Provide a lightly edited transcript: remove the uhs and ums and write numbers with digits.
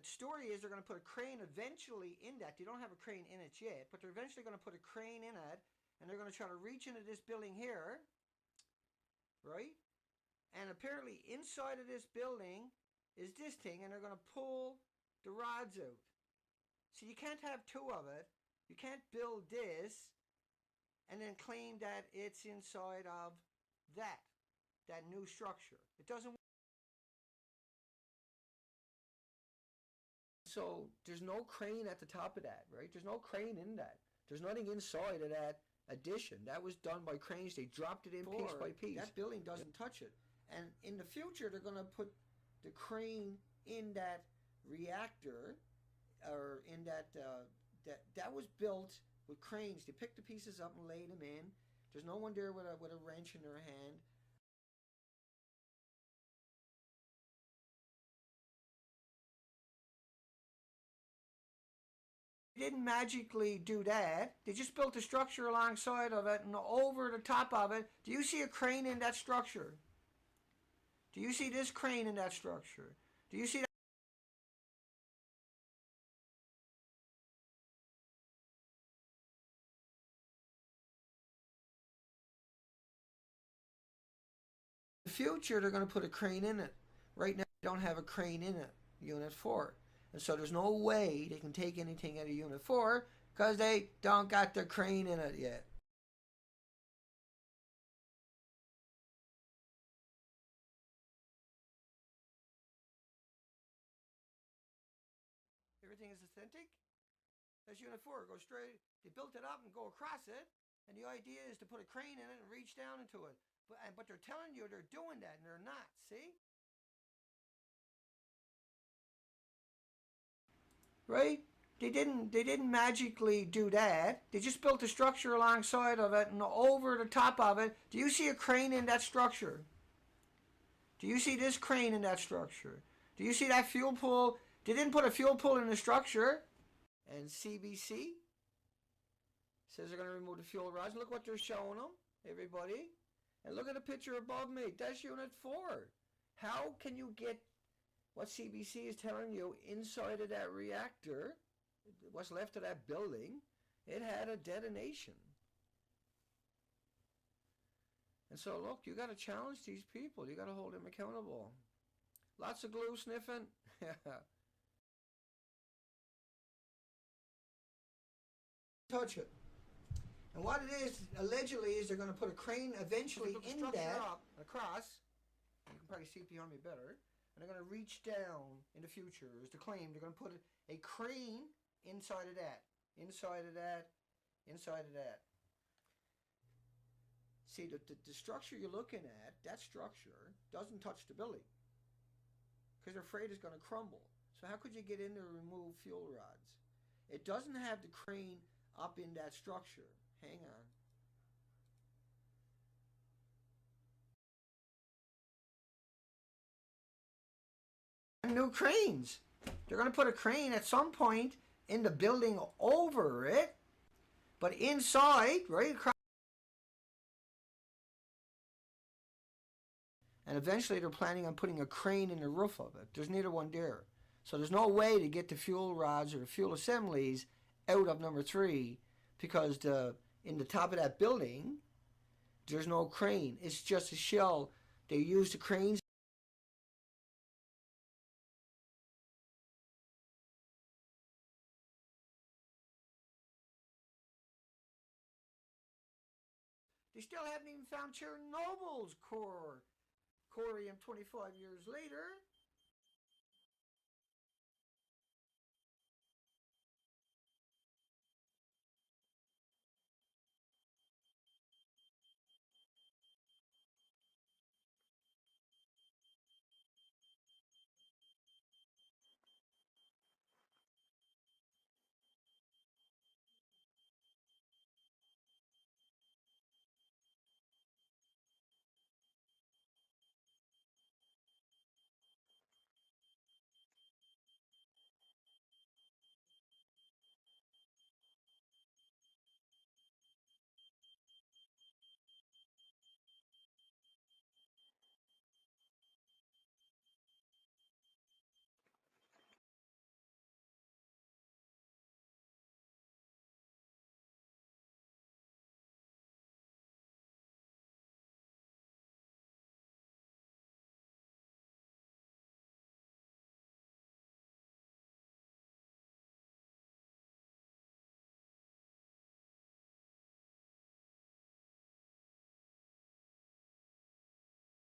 the story is they're going to put a crane eventually in that. They don't have a crane in it yet, but they're eventually going to put a crane in it, and they're going to try to reach into this building here, right? And apparently inside of this building is this thing, and they're going to pull the rods out. So you can't have two of it. You can't build this and then claim that it's inside of that new structure. It doesn't work. So there's no crane at the top of that, right? There's no crane in that. There's nothing inside of that addition. That was done by cranes. They dropped it in piece by piece. That building doesn't touch it. And in the future, they're going to put the crane in that reactor, or in that was built with cranes. They picked the pieces up and laid them in. There's no one there with a wrench in their hand. They didn't magically do that. They just built a structure alongside of it and over the top of it. Do you see a crane in that structure? Do you see this crane in that structure? Do you see that? In the future, they're going to put a crane in it. Right now, they don't have a crane in it, Unit 4. And so there's no way they can take anything out of Unit 4 because they don't got the crane in it yet. Everything is authentic. That's Unit 4. Go straight. They built it up and go across it. And the idea is to put a crane in it and reach down into it. But they're telling you they're doing that, and they're not. See? Right? They didn't magically do that. They just built a structure alongside of it and over the top of it. Do you see a crane in that structure? Do you see this crane in that structure? Do you see that fuel pool? They didn't put a fuel pool in the structure. And CBC says they're going to remove the fuel rods. Look what they're showing them, everybody. And look at the picture above me. That's Unit 4. How can you get what CBC is telling you inside of that reactor, what's left of that building? It had a detonation. And so, look, you got to challenge these people. You got to hold them accountable. Lots of glue sniffing. Touch it. And what it is, allegedly, is they're going to put a crane eventually in that up across. You can probably see it behind me better. And they're going to reach down in the future, is the claim. They're going to put a crane inside of that, inside of that, inside of that. See, the structure you're looking at, that structure doesn't touch the building because they're afraid it's going to crumble. So how could you get in there and remove fuel rods? It doesn't have the crane up in that structure. Hang on. New cranes. They're going to put a crane at some point in the building over it, but inside, right across. And eventually they're planning on putting a crane in the roof of it. There's neither one there. So there's no way to get the fuel rods or the fuel assemblies out of number 3 because in the top of that building, there's no crane. It's just a shell. They use the cranes. They still haven't even found Chernobyl's core. Corium 25 years later.